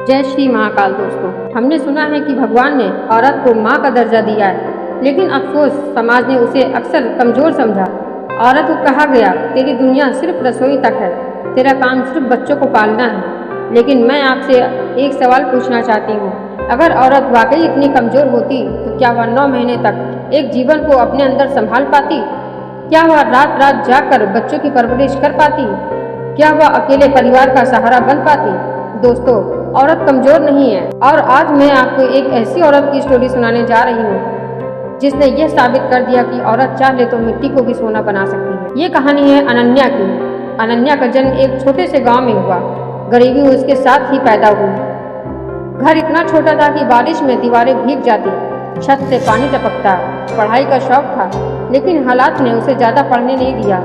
जय श्री महाकाल। दोस्तों, हमने सुना है कि भगवान ने औरत को माँ का दर्जा दिया है, लेकिन अफसोस समाज ने उसे अक्सर कमजोर समझा। औरत को कहा गया, तेरी दुनिया सिर्फ रसोई तक है, तेरा काम सिर्फ बच्चों को पालना है। लेकिन मैं आपसे एक सवाल पूछना चाहती हूँ, अगर औरत वाकई इतनी कमजोर होती तो क्या वह 9 महीने तक एक जीवन को अपने अंदर संभाल पाती? क्या वह रात रात जागकर बच्चों की परवरिश कर पाती? क्या वह अकेले परिवार का सहारा बन पाती? दोस्तों, औरत कमजोर नहीं है, और आज मैं आपको एक ऐसी औरत की स्टोरी सुनाने जा रही हूँ जिसने यह साबित कर दिया कि औरत चाहे तो मिट्टी को भी सोना बना सकती है। ये कहानी है अनन्या की। अनन्या का जन्म एक छोटे से गांव में हुआ। गरीबी उसके साथ ही पैदा हुई। घर इतना छोटा था कि बारिश में दीवारें भीग जाती, छत से पानी टपकता। पढ़ाई का शौक था, लेकिन हालात ने उसे ज्यादा पढ़ने नहीं दिया।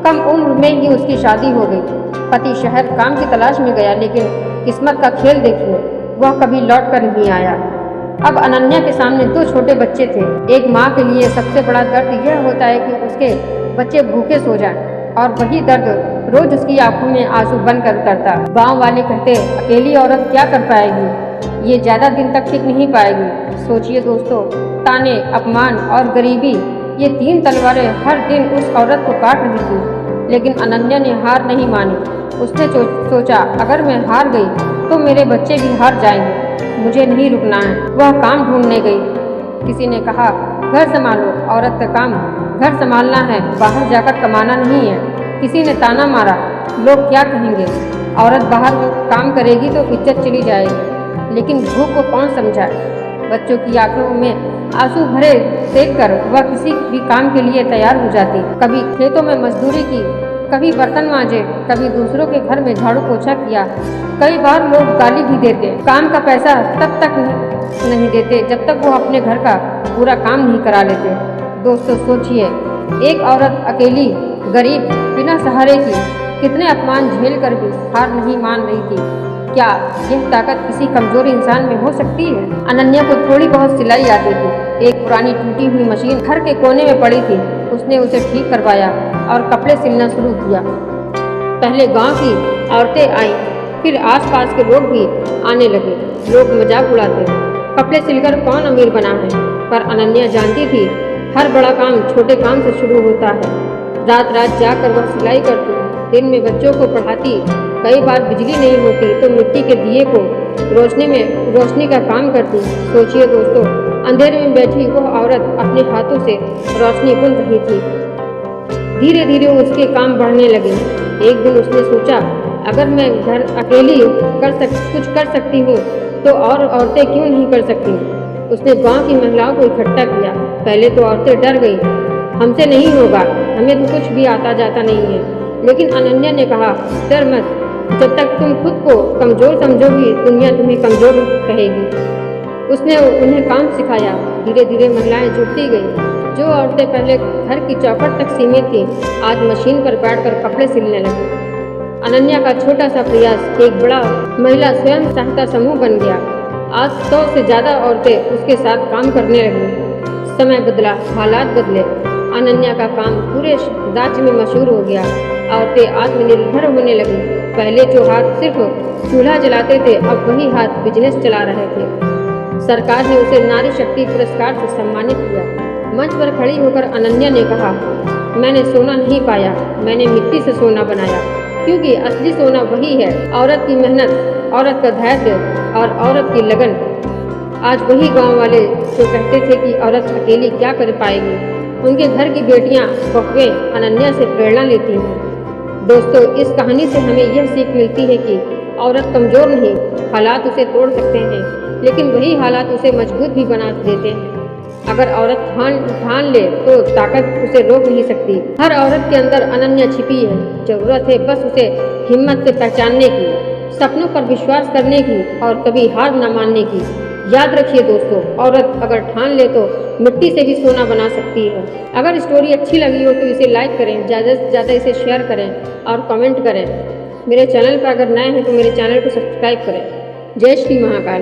कम उम्र में ही उसकी शादी हो गई। पति शहर काम की तलाश में गया, लेकिन किस्मत का खेल देखिए, वह कभी लौट कर नहीं आया। अब अनन्या के सामने 2 छोटे बच्चे थे। एक माँ के लिए सबसे बड़ा दर्द यह होता है कि उसके बच्चे भूखे सो जाएं, और वही दर्द रोज उसकी आंखों में आंसू बनकर उतरता। गाँव वाले कहते, अकेली औरत क्या कर पाएगी, ये ज्यादा दिन तक टिक नहीं पाएगी। सोचिए दोस्तों, ताने, अपमान और गरीबी, ये 3 तलवारें हर दिन उस औरत को काट रही थी। लेकिन अनन्या ने हार नहीं मानी। उसने सोचा, अगर मैं हार गई तो मेरे बच्चे भी हार जाएंगे, मुझे नहीं रुकना है। वह काम ढूंढने गई। किसी ने कहा, घर संभालो, औरत का काम घर संभालना है, बाहर जाकर कमाना नहीं है। किसी ने ताना मारा, लोग क्या कहेंगे, औरत बाहर काम करेगी तो इज्जत चली जाएगी। लेकिन भूख को कौन समझाए? बच्चों की आंखों में आंसू भरे देखकर वह किसी भी काम के लिए तैयार हो जाती। कभी खेतों में मजदूरी की, कभी बर्तन मांजे, कभी दूसरों के घर में झाड़ू पोछा किया। कई बार लोग गाली भी देते। काम का पैसा तब तक नहीं देते जब तक वो अपने घर का पूरा काम नहीं करा लेते। दोस्तों सोचिए, एक औरत अकेली, गरीब, बिना सहारे की, कितने अपमान झेल कर भी हार नहीं मान रही थी। क्या यह ताकत किसी कमजोर इंसान में हो सकती है? अनन्या को थोड़ी बहुत सिलाई आती थी। एक पुरानी टूटी हुई मशीन घर के कोने में पड़ी थी। उसने उसे ठीक करवाया और कपड़े सिलना शुरू किया। पहले गांव की औरतें आईं, फिर आसपास के लोग भी आने लगे। लोग मजाक उड़ाते, कपड़े सिलकर कौन अमीर बना है? पर अनन्या जानती थी, हर बड़ा काम छोटे काम से शुरू होता है। रात रात जाकर वह सिलाई करती, दिन में बच्चों को पढ़ाती। कई बार बिजली नहीं होती तो मिट्टी के दिए को रोशनी का काम करती। सोचिए दोस्तों, अंधेरे में बैठी वह औरत अपने हाथों से रोशनी बुन रही थी। धीरे धीरे उसके काम बढ़ने लगे। एक दिन उसने सोचा, अगर मैं घर अकेली कुछ कर सकती हूँ तो और औरतें क्यों नहीं कर सकती? उसने गांव की महिलाओं को इकट्ठा किया। पहले तो औरतें डर गई, हमसे नहीं होगा, हमें तो कुछ भी आता जाता नहीं है। लेकिन अनन्या ने कहा, डर मत, जब तक तुम खुद को कमजोर समझोगी, दुनिया तुम्हें कमजोर कहेगी। उसने उन्हें काम सिखाया। धीरे धीरे महिलाएं जुड़ती गई। जो औरतें पहले घर की चौखट तक सीमित थीं, आज मशीन पर बैठकर कपड़े सिलने लगी। अनन्या का छोटा सा प्रयास एक बड़ा महिला स्वयं सहायता समूह बन गया। आज 100 से ज्यादा औरतें उसके साथ काम करने लगी। समय बदला, हालात बदले। अनन्या का काम पूरे राज्य में मशहूर हो गया। औरतें आत्मनिर्भर होने लगी। पहले जो हाथ सिर्फ चूल्हा जलाते थे, अब वही हाथ बिजनेस चला रहे थे। सरकार ने उसे नारी शक्ति पुरस्कार से सम्मानित किया। मंच पर खड़ी होकर अनन्या ने कहा, मैंने सोना नहीं पाया, मैंने मिट्टी से सोना बनाया। क्योंकि असली सोना वही है, औरत की मेहनत, औरत का धैर्य और औरत की लगन। आज वही गांव वाले जो कहते थे कि औरत अकेली क्या कर पाएगी, उनके घर की बेटियां, बहुएं अनन्या से प्रेरणा लेती हैं। दोस्तों, इस कहानी से हमें यह सीख मिलती है कि औरत कमजोर नहीं, हालात उसे तोड़ सकते हैं, लेकिन वही हालात उसे मजबूत भी बना देते हैं। अगर औरत ठान ले तो ताकत उसे रोक नहीं सकती। हर औरत के अंदर अनन्या छिपी है। जरूरत है बस उसे हिम्मत से पहचानने की, सपनों पर विश्वास करने की और कभी हार न मानने की। याद रखिए दोस्तों, औरत अगर ठान ले तो मिट्टी से भी सोना बना सकती है। अगर स्टोरी अच्छी लगी हो तो इसे लाइक करें, ज़्यादा से ज़्यादा इसे शेयर करें और कमेंट करें। मेरे चैनल पर अगर नए हैं तो मेरे चैनल को सब्सक्राइब करें। जय श्री महाकाल।